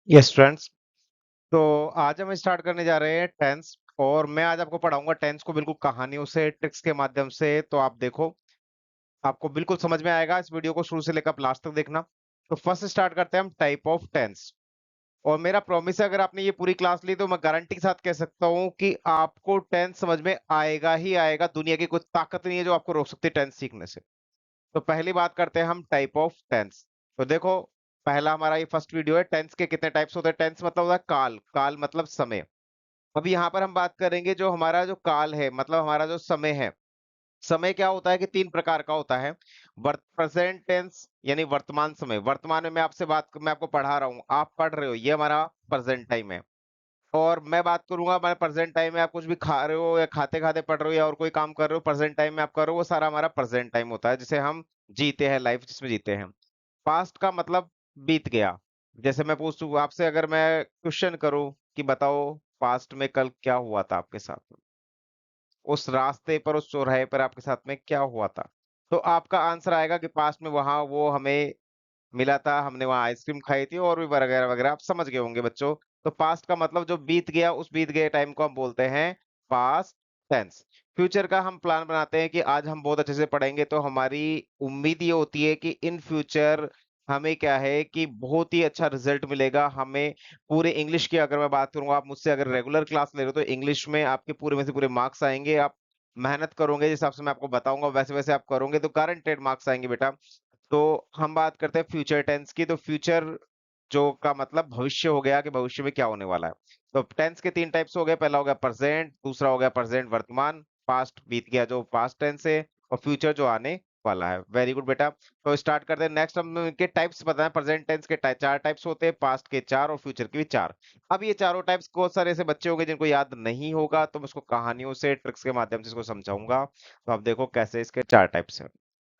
Yes friends. तो आज हम स्टार्ट करने जा रहे हैं टेंस। और मैं आज आपको पढ़ाऊंगा टेंस को बिल्कुल कहानियों से, ट्रिक्स के माध्यम से। तो आप देखो, आपको बिल्कुल समझ में आएगा। इस वीडियो को शुरू से लेकर लास्ट तक देखना। तो फर्स्ट स्टार्ट करते हैं हम टाइप ऑफ टेंस। और मेरा प्रॉमिस है, अगर आपने ये पूरी क्लास ली तो मैं गारंटी के साथ कह सकता हूँ कि आपको टेंस समझ में आएगा ही आएगा। दुनिया की कोई ताकत नहीं है जो आपको रोक सकती है टेंस सीखने से। तो पहली बात करते हैं हम टाइप ऑफ टेंस। तो देखो, पहला हमारा ये फर्स्ट वीडियो है। टेंस के कितने टाइप्स होते हैं? टेंस मतलब होता है काल, काल मतलब समय। अब यहाँ पर हम बात करेंगे जो हमारा जो काल है, मतलब हमारा जो समय है। समय क्या होता है कि तीन प्रकार का होता है। प्रेजेंट टेंस यानी वर्तमान समय। वर्तमान में मैं आपको पढ़ा रहा हूँ, आप पढ़ रहे हो, ये हमारा प्रेजेंट टाइम है। और मैं बात करूंगा हमारे प्रेजेंट टाइम में, आप कुछ भी खा रहे हो या खाते खाते पढ़ रहे हो या और कोई काम कर रहे हो, प्रेजेंट टाइम में आप कर रहे हो, वो सारा हमारा प्रेजेंट टाइम होता है, जिसे हम जीते हैं, लाइफ जिसमें जीते हैं। पास्ट का मतलब बीत गया। जैसे मैं पूछूं आपसे, अगर मैं क्वेश्चन करूं कि बताओ पास्ट में कल क्या हुआ था आपके साथ, उस रास्ते पर, उस चौराहे पर आपके साथ में क्या हुआ था, तो आपका आंसर आएगा कि पास्ट में वहां वो हमें मिला था, हमने वहां आइसक्रीम खाई थी और भी वगैरह वगैरह। आप समझ गए होंगे बच्चों। तो पास्ट का मतलब जो बीत गया, उस बीत गए टाइम को हम बोलते हैं पास्ट टेंस। फ्यूचर का हम प्लान बनाते हैं कि आज हम बहुत अच्छे से पढ़ेंगे, तो हमारी उम्मीद ये होती है कि इन फ्यूचर हमें क्या है कि बहुत ही अच्छा रिजल्ट मिलेगा हमें। पूरे इंग्लिश की अगर मैं बात करूंगा, आप मुझसे अगर रेगुलर क्लास ले रहे हो तो इंग्लिश में आपके पूरे में से पूरे मार्क्स आएंगे। आप मेहनत करोगे, जिस हिसाब से मैं आपको बताऊंगा वैसे वैसे आप करोगे तो गारंटेड मार्क्स आएंगे बेटा। तो हम बात करते हैं फ्यूचर टेंस की। तो फ्यूचर जो का मतलब भविष्य हो गया, कि भविष्य में क्या होने वाला है। तो टेंस के तीन टाइप्स हो गए। पहला हो गया प्रेजेंट, दूसरा हो गया प्रेजेंट वर्तमान, पास्ट बीत गया जो पास्ट टेंस है, और फ्यूचर जो आने वाला है। वेरी गुड बेटा। तो स्टार्ट करते हैं। नेक्स्ट हम इनके टाइप्स बताएं। प्रेजेंट टेंस के चार टाइप्स होते हैं, पास्ट के चार और फ्यूचर के भी चार। अब ये चारों टाइप्स बहुत सारे ऐसे बच्चे होंगे जिनको याद नहीं होगा, तो मैं उसको कहानियों से, ट्रिक्स के माध्यम से इसको समझाऊंगा। तो आप देखो कैसे इसके चार टाइप्स हैं।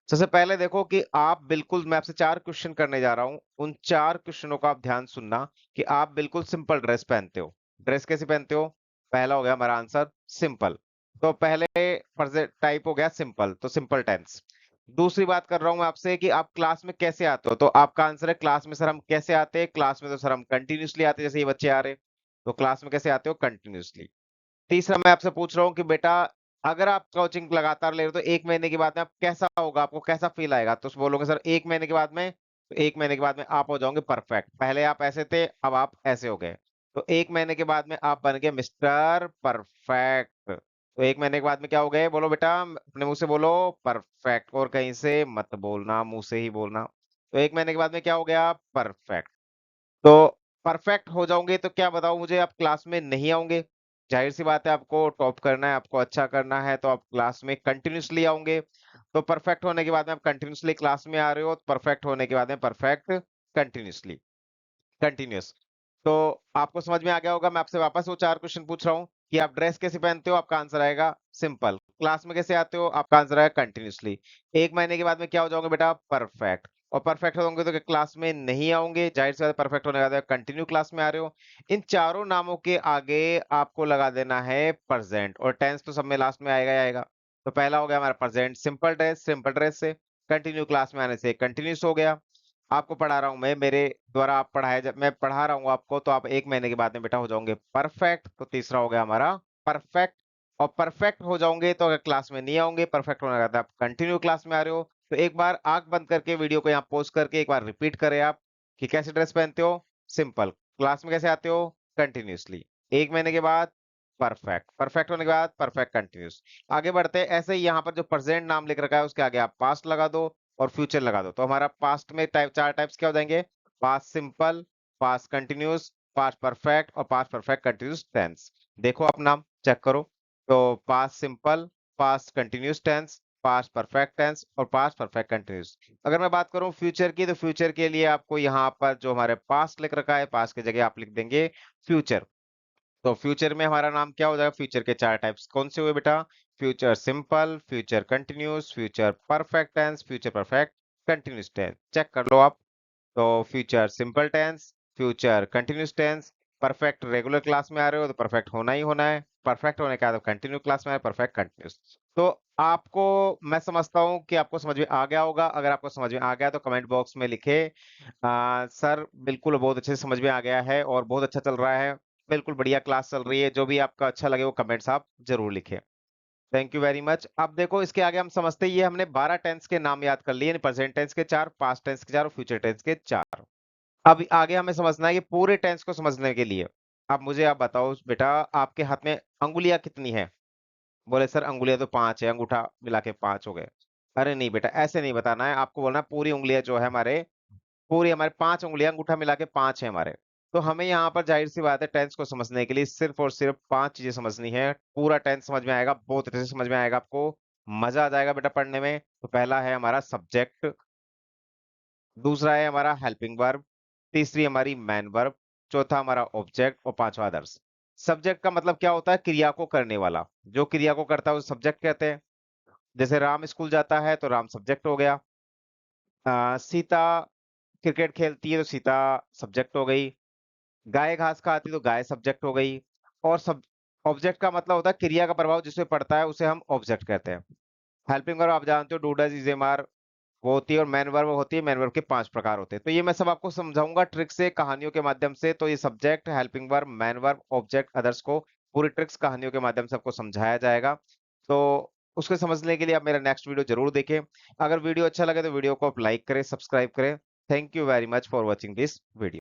सबसे पहले देखो कि आप बिल्कुल, मैं आपसे चार क्वेश्चन करने जा रहा हूं, उन चार क्वेश्चनों का आप ध्यान सुनना। कि आप बिल्कुल सिंपल ड्रेस पहनते हो। ड्रेस कैसे पहनते हो? पहला हो गया हमारा आंसर सिंपल। तो पहले टाइप हो गया सिंपल, तो सिंपल टेंस। दूसरी बात कर रहा हूं मैं आपसे कि आप क्लास में कैसे आते हो, तो आपका आंसर है क्लास में सर हम कैसे आते हैं? क्लास में तो सर हम कंटिन्यूसली आते हैं, जैसे ये बच्चे आ रहे हैं। तो क्लास में कैसे आते हो? कंटिन्यूसली। तीसरा मैं आपसे पूछ रहा हूँ कि बेटा, अगर आप कोचिंग लगातार ले रहे हो तो 1 महीने के बाद में आप कैसा होगा, आपको कैसा फील आएगा? तो बोलोगे सर 1 महीने के बाद में, तो 1 महीने के बाद में आप हो जाओगे परफेक्ट। पहले आप ऐसे थे, अब आप ऐसे हो गए। तो 1 महीने के बाद में आप बन गए मिस्टर परफेक्ट। तो 1 महीने के बाद में क्या हो गए? बोलो बेटा, अपने मुंह से बोलो परफेक्ट, और कहीं से मत बोलना, मुंह से ही बोलना। तो 1 महीने के बाद में क्या हो गया? परफेक्ट। तो परफेक्ट हो जाओगे तो क्या बताओ मुझे, आप क्लास में नहीं आओगे? जाहिर सी बात है, आपको टॉप करना है, आपको अच्छा करना है, तो आप क्लास में कंटिन्यूसली आओगे। तो परफेक्ट होने के बाद में आप कंटिन्यूसली क्लास में आ रहे हो, परफेक्ट होने के बाद में परफेक्ट कंटिन्यूसली, कंटिन्यूस। तो आपको समझ में आ गया होगा। मैं आपसे वापस वो चार क्वेश्चन पूछ रहा हूँ कि आप ड्रेस कैसे पहनते हो, आपका आंसर आएगा सिंपल। क्लास में कैसे आते हो, आपका आंसर आएगा कंटिन्यूसली। 1 महीने के बाद में क्या हो जाओगे बेटा? परफेक्ट। और परफेक्ट होंगे तो क्लास में नहीं आओगे, जाहिर सी बात है, परफेक्ट होने के बाद कंटिन्यू क्लास में आ रहे हो। इन चारों नामों के आगे आपको लगा देना है प्रेजेंट, और टेंस तो सब में लास्ट में आएगा ही आएगा। तो पहला हो गया हमारा present simple dress, simple dress से कंटिन्यू क्लास में आने से कंटिन्यूस हो गया। आपको पढ़ा रहा हूं मैं, मेरे द्वारा आप पढ़ाए, जब मैं पढ़ा रहा हूं आपको, तो आप 1 महीने के बाद में बेटा हो जाओगे परफेक्ट। तो तीसरा हो गया हमारा परफेक्ट। और परफेक्ट हो जाओगे तो अगर क्लास में नहीं आओगे, परफेक्ट होने का आप कंटिन्यू क्लास में आ रहे हो। तो एक बार आंख बंद करके वीडियो को यहाँ पॉज करके एक बार रिपीट करें आप, कि कैसे ड्रेस पहनते हो? सिंपल। क्लास में कैसे आते हो? कंटिन्यूसली। 1 महीने के बाद परफेक्ट, परफेक्ट होने के बाद परफेक्ट कंटिन्यूस। आगे बढ़ते हैं। ऐसे ही यहाँ पर जो प्रेजेंट नाम लिख रखा है उसके आगे आप पास्ट लगा दो और फ्यूचर लगा दो। तो हमारा पास्ट में चार टाइप्स क्या हो जाएंगे? Past simple, past continuous, past perfect और पास्ट परफेक्ट कंटिन्यूस टेंस। देखो अपना चेक करो। तो past simple, past continuous tense, past perfect tense और पास्ट परफेक्ट कंटिन्यूस। अगर मैं बात करूं फ्यूचर की, तो फ्यूचर के लिए आपको यहाँ पर जो हमारे पास्ट लिख रखा है, पास्ट की जगह आप लिख देंगे फ्यूचर। तो फ्यूचर में हमारा नाम क्या हो जाएगा? फ्यूचर के चार टाइप्स कौन से हुए बेटा? Future simple, future continuous, future perfect tense, future perfect continuous tense. Check कर लो आप। तो future simple tense, future continuous tense, perfect regular class में आ रहे हो तो परफेक्ट होना ही होना है, परफेक्ट होने के बाद कंटिन्यू क्लास में आए परफेक्ट कंटिन्यूस। तो आपको मैं समझता हूँ कि आपको समझ में आ गया होगा। अगर आपको समझ में आ गया तो कमेंट बॉक्स में लिखे सर बिल्कुल बहुत अच्छे से समझ में आ गया है और बहुत अच्छा चल रहा है, बिल्कुल बढ़िया क्लास चल रही है। जो भी आपका अच्छा लगे वो कमेंट्स आप जरूर लिखें। Thank you very much. अब देखो इसके आगे हम समझते ही हमने 12 टेंस के नाम याद कर लिए, प्रेजेंट टेंस के 4, पास्ट टेंस के 4 और फ्यूचर टेंस के 4। अब आगे हमें समझना है कि पूरे टेंस को समझने के लिए अब मुझे आप बताओ बेटा, आपके हाथ में अंगुलियां कितनी है? बोले सर अंगुलियां तो 5 है, अंगूठा मिला के 5 हो गए। अरे नहीं बेटा, ऐसे नहीं बताना है आपको, बोलना है पूरी उंगलियां जो है हमारे, पूरी हमारे 5 उंगलियां, अंगूठा मिला के 5 है हमारे। तो हमें यहाँ पर जाहिर सी बात है टेंस को समझने के लिए सिर्फ और सिर्फ 5 चीजें समझनी है। पूरा टेंस समझ में आएगा, बहुत अच्छे से समझ में आएगा आपको, मजा आ जाएगा बेटा पढ़ने में। तो पहला है हमारा सब्जेक्ट, दूसरा है हमारा हेल्पिंग वर्ब, तीसरी हमारी मैन वर्ब, चौथा हमारा ऑब्जेक्ट और पांचवा अदर्स। सब्जेक्ट का मतलब क्या होता है? क्रिया को करने वाला, जो क्रिया को करता है उसे सब्जेक्ट कहते हैं। जैसे राम स्कूल जाता है तो राम सब्जेक्ट हो गया। सीता क्रिकेट खेलती है तो सीता सब्जेक्ट हो गई। गाय घास खाती है तो गाय सब्जेक्ट हो गई। और सब ऑब्जेक्ट का मतलब होता है क्रिया का प्रभाव जिसपे पड़ता है उसे हम ऑब्जेक्ट कहते हैं। हेल्पिंग वर्ब आप जानते हो, do does is am are वो होती है, और मैन वर्ब होती है। मैन वर्ब के 5 प्रकार होते हैं। तो ये मैं सब आपको समझाऊंगा ट्रिक से, कहानियों के माध्यम से। तो ये subject, helping verb, man verb, object, others को पूरी ट्रिक्स कहानियों के माध्यम से आपको समझाया जाएगा। तो उसको समझने के लिए आप मेरा नेक्स्ट वीडियो जरूर देखें। अगर वीडियो अच्छा लगे तो वीडियो को आप लाइक करें, सब्सक्राइब करें। Thank you very much for watching this video.